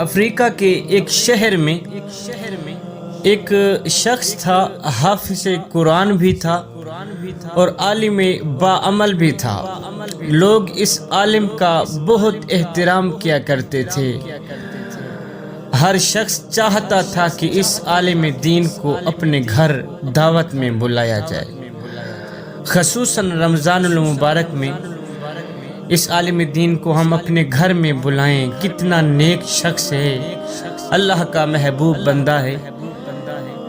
افریقہ کے ایک شہر میں ایک شخص تھا، حافظ قرآن بھی تھا اور عالم باعمل بھی تھا۔ لوگ اس عالم کا بہت احترام کیا کرتے تھے۔ ہر شخص چاہتا تھا کہ اس عالم دین کو اپنے گھر دعوت میں بلایا جائے، خصوصاً رمضان المبارک میں اس عالم دین کو ہم اپنے گھر میں بلائیں۔ کتنا نیک شخص ہے، اللہ کا محبوب بندہ ہے،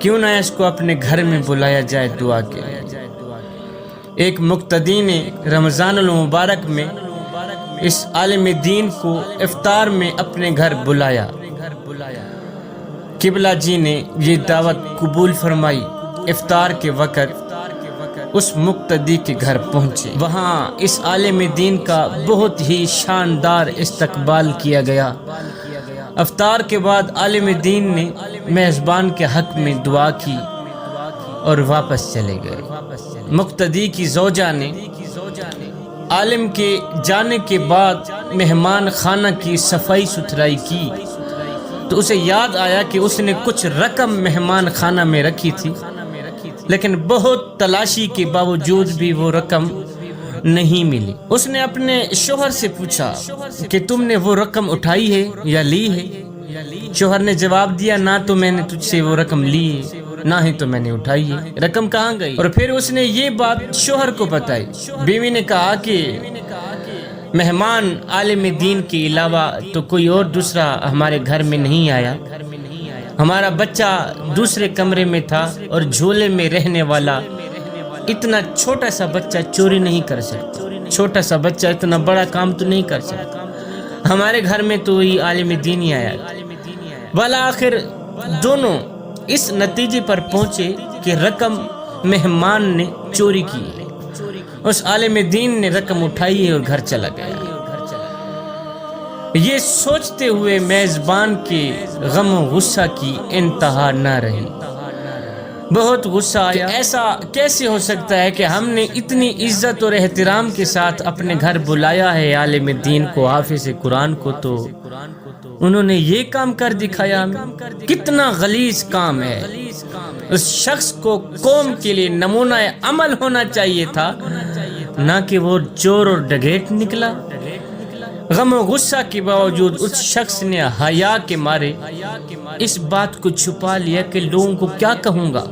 کیوں نہ اس کو اپنے گھر میں بلایا جائے دعا کے لیے۔ ایک مقتدی نے رمضان المبارک میں اس عالم دین کو افطار میں اپنے گھر بلایا۔ قبلہ جی نے یہ دعوت قبول فرمائی۔ افطار کے وقت اس مقتدی کے گھر پہنچے، وہاں اس عالم دین کا بہت ہی شاندار استقبال کیا گیا۔ افطار کے بعد عالم دین نے میزبان کے حق میں دعا کی اور واپس چلے گئے۔ مقتدی کی زوجہ نے عالم کے جانے کے بعد مہمان خانہ کی صفائی ستھرائی کی تو اسے یاد آیا کہ اس نے کچھ رقم مہمان خانہ میں رکھی تھی، لیکن بہت تلاشی کے باوجود بھی وہ رقم نہیں ملی۔ اس نے اپنے شوہر سے پوچھا کہ تم نے وہ رقم اٹھائی ہے یا لی ہے؟ شوہر نے جواب دیا، نہ تو میں نے تجھ سے وہ رقم لی ہے، نہ ہی تو میں نے اٹھائی ہے، رقم کہاں گئی؟ اور پھر اس نے یہ بات شوہر کو بتائی۔ بیوی نے کہا کہ مہمان عالم دین کے علاوہ تو کوئی اور دوسرا ہمارے گھر میں نہیں آیا، ہمارا بچہ دوسرے کمرے میں تھا اور جھولے میں رہنے والا اتنا چھوٹا سا بچہ چوری نہیں کر سکتا، چھوٹا سا بچہ اتنا بڑا کام تو نہیں کر سکتا، ہمارے گھر میں تو یہ عالم دین ہی آیا۔ بالآخر دونوں اس نتیجے پر پہنچے کہ رقم مہمان نے چوری کی ہے۔ اس عالم دین نے رقم اٹھائی ہے اور گھر چلا گیا۔ یہ سوچتے ہوئے میزبان کے غم و غصہ کی انتہا نہ رہی، بہت غصہ آیا۔ ایسا کیسے ہو سکتا ہے کہ ہم نے اتنی عزت اور احترام کے ساتھ اپنے گھر بلایا ہے عالم دین کو، حافظ قرآن کو، تو انہوں نے یہ کام کر دکھایا۔ کتنا غلیظ کام ہے۔ اس شخص کو قوم کے لیے نمونہ عمل ہونا چاہیے تھا، نہ کہ وہ چور اور ڈکیت نکلا۔ غم و غصہ کے باوجود اس شخص نے حیا کے مارے اس بات کو چھپا لیا کہ لوگوں کو کیا کہوں گا،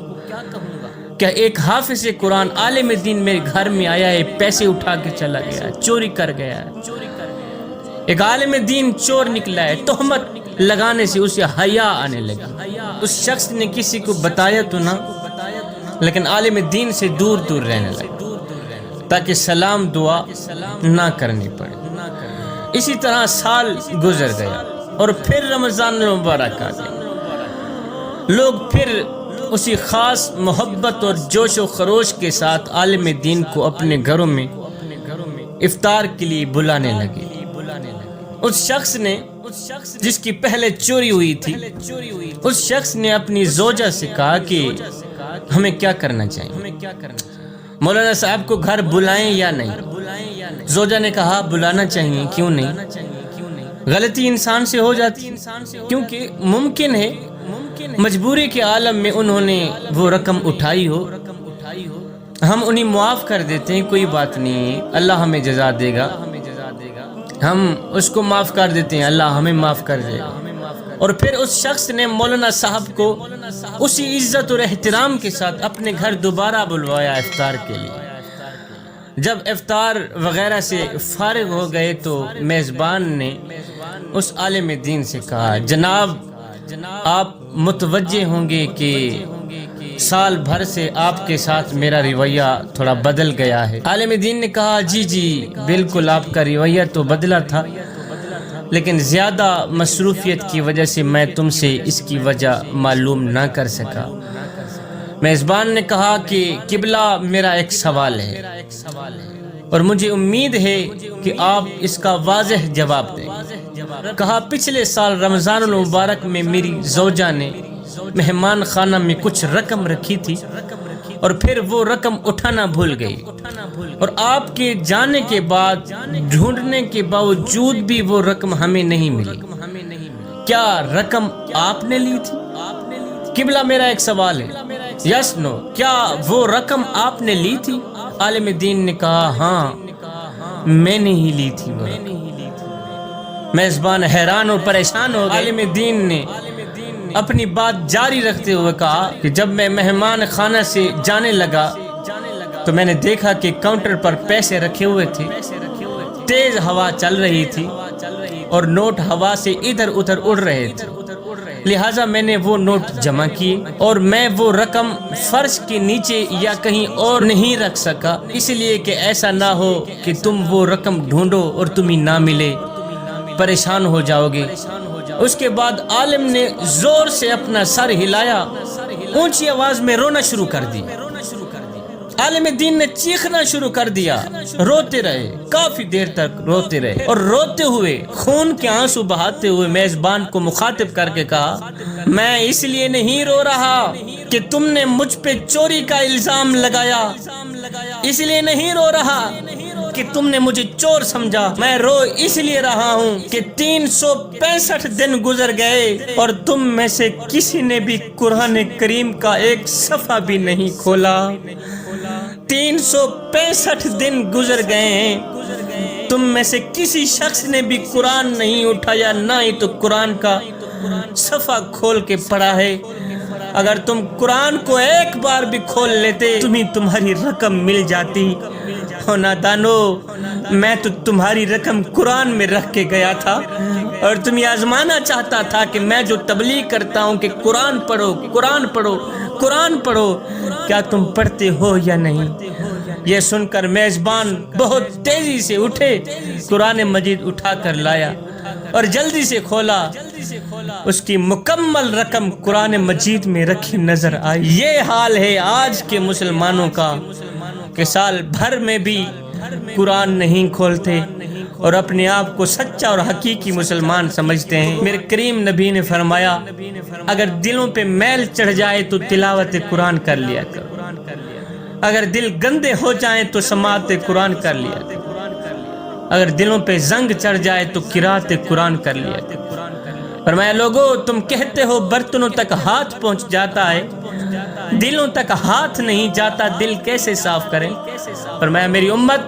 کیا ایک حافظ قرآن عالم دین میرے گھر میں آیا ہے، پیسے اٹھا کے چلا گیا، چوری کر گیا ہے، ایک عالم دین چور نکلا ہے۔ تہمت لگانے سے اسے حیا آنے لگی۔ اس شخص نے کسی کو بتایا تو نہ، لیکن عالم دین سے دور دور رہنے لگا تاکہ سلام دعا نہ کرنی پڑے۔ اسی طرح سال گزر گیا اور پھر رمضان المبارک آ گیا۔ لوگ پھر اسی خاص محبت اور جوش و خروش کے ساتھ عالم دین کو اپنے گھروں میں افطار کے لیے بلانے لگے۔ اس شخص نے جس کی پہلے چوری ہوئی تھی، اس شخص نے اپنی زوجہ سے کہا کہ ہمیں کیا کرنا چاہیے، مولانا صاحب کو گھر بلائیں یا نہیں؟ زوجہ نے کہا بلانا چاہیے، کیوں نہیں؟ غلطی انسان سے ہو جاتی، کیونکہ ممکن ہے مجبوری کے عالم میں انہوں نے وہ رقم اٹھائی ہو، ہم انہیں معاف کر دیتے ہیں، کوئی بات نہیں، اللہ ہمیں جزا دے گا، ہم اس کو معاف کر دیتے ہیں، اللہ ہمیں معاف کر دے گا۔ اور پھر اس شخص نے مولانا صاحب کو اسی عزت اور احترام کے ساتھ اپنے گھر دوبارہ بلوایا افطار کے لیے۔ جب افطار وغیرہ سے فارغ ہو گئے تو میزبان نے اس عالم دین سے کہا، جناب آپ متوجہ ہوں گے کہ سال بھر سے آپ کے ساتھ میرا رویہ تھوڑا بدل گیا ہے۔ عالم دین نے کہا، جی بالکل، آپ کا رویہ تو بدلا تھا، لیکن زیادہ مصروفیت کی وجہ سے میں تم سے اس کی وجہ معلوم نہ کر سکا۔ میزبان نے کہا کہ قبلہ میرا ایک سوال ہے اور مجھے امید ہے کہ آپ اس کا واضح جواب دیں۔ کہا، پچھلے سال رمضان المبارک میں میری زوجہ نے مہمان خانہ میں کچھ رقم رکھی تھی اور پھر وہ رقم اٹھانا بھول گئی، اور آپ کے جانے کے بعد ڈھونڈنے کے باوجود بھی وہ رقم ہمیں نہیں ملی۔ کیا رقم آپ نے لی تھی؟ قبلہ میرا ایک سوال ہے، یس نو، کیا وہ رقم آپ نے لی تھی؟ عالم دین نے کہا ہاں میں نے ہی لی تھی وہ رقم۔ میزبان حیران اور پریشان ہو گئے۔ عالم دین نے اپنی بات جاری رکھتے ہوئے کہا کہ جب میں مہمان خانہ سے جانے لگا تو میں نے دیکھا کہ کاؤنٹر پر پیسے رکھے ہوئے تھے، تیز ہوا چل رہی تھی اور نوٹ ہوا سے ادھر ادھر اڑ رہے تھے، لہٰذا میں نے وہ نوٹ جمع کیے اور میں وہ رقم فرش کے نیچے یا کہیں اور نہیں رکھ سکا، اس لیے کہ ایسا نہ ہو کہ تم وہ رقم ڈھونڈو اور تمہیں نہ ملے، پریشان ہو جاؤ گے۔ اس کے بعد عالم نے زور سے اپنا سر ہلایا، اونچی آواز میں رونا شروع کر دی۔ عالم دین نے چیخنا شروع کر دیا، روتے رہے، کافی دیر تک روتے رہے اور روتے ہوئے خون کے آنسو بہاتے ہوئے میزبان کو مخاطب کر کے کہا، میں اس لیے نہیں رو رہا کہ تم نے مجھ پہ چوری کا الزام لگایا، اس لیے نہیں رو رہا کہ تم نے مجھے چور سمجھا، میں رو اس لیے رہا ہوں کہ 365 دن گزر گئے اور تم میں سے کسی نے بھی قرآن کریم کا ایک صفحہ بھی نہیں کھولا۔ 365 دن گزر گئے ہیں، تم میں سے کسی شخص نے بھی قرآن نہیں اٹھایا، نہ ہی تو قرآن کا صفحہ کھول کے پڑھا ہے۔ اگر تم قرآن کو ایک بار بھی کھول لیتے تمہاری رقم مل جاتی۔ ہو نادانو، میں تو تمہاری رقم قرآن میں رکھ کے گیا تھا اور تم یہ آزمانا چاہتا تھا کہ میں جو تبلیغ کرتا ہوں کہ قرآن پڑھو، قرآن پڑھو، قرآن پڑھو، کیا تم پڑھتے ہو یا نہیں؟ یہ سن کر میزبان بہت تیزی سے اٹھے، قرآن مجید اٹھا کر لایا اور جلدی سے کھولا، اس کی مکمل رقم قرآن مجید میں رکھی نظر آئی۔ یہ حال ہے آج کے مسلمانوں کا کہ سال بھر میں بھی قرآن نہیں کھولتے اور اپنے آپ کو سچا اور حقیقی مسلمان سمجھتے ہیں۔ میرے کریم نبی نے فرمایا، اگر دلوں پہ میل چڑھ جائے تو تلاوت قرآن کر لیا کرو، اگر دل گندے ہو جائیں تو سماعت قرآن کر لیا کرو، اگر دلوں پہ زنگ چڑھ جائے تو قرات قرآن کر لیا کرو۔ فرمایا، لوگو تم کہتے ہو برتنوں تک ہاتھ پہنچ جاتا ہے، دلوں تک ہاتھ نہیں جاتا، دل کیسے صاف کریں؟ فرمایا، میری امت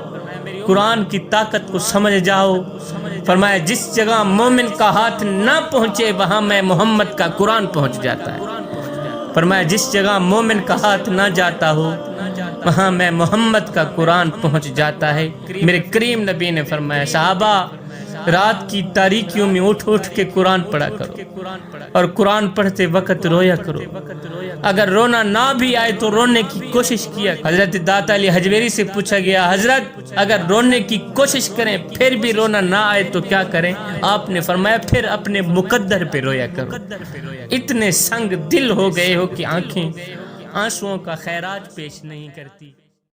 قرآن کی طاقت کو سمجھ جاؤ۔ فرمایا، جس جگہ مومن کا ہاتھ نہ پہنچے وہاں میں محمد کا قرآن پہنچ جاتا ہے۔ فرمایا، جس جگہ مومن کا ہاتھ نہ جاتا ہو وہاں میں محمد کا قرآن پہنچ جاتا ہے۔ میرے کریم نبی نے فرمایا، صحابہ رات کی تاریکیوں میں اٹھ اٹھ کے قرآن پڑھا کرو اور قرآن پڑھتے وقت رویا کرو، اگر رونا نہ بھی آئے تو رونے کی کوشش کیا۔ حضرت داتا علی حجویری سے پوچھا گیا، حضرت اگر رونے کی کوشش کریں پھر بھی رونا نہ آئے تو کیا کریں؟ آپ نے فرمایا، پھر اپنے مقدر پہ رویا کرو۔ اتنے سنگ دل ہو گئے ہو کہ آنکھیں آنسوؤں کا خیرات پیش نہیں کرتی۔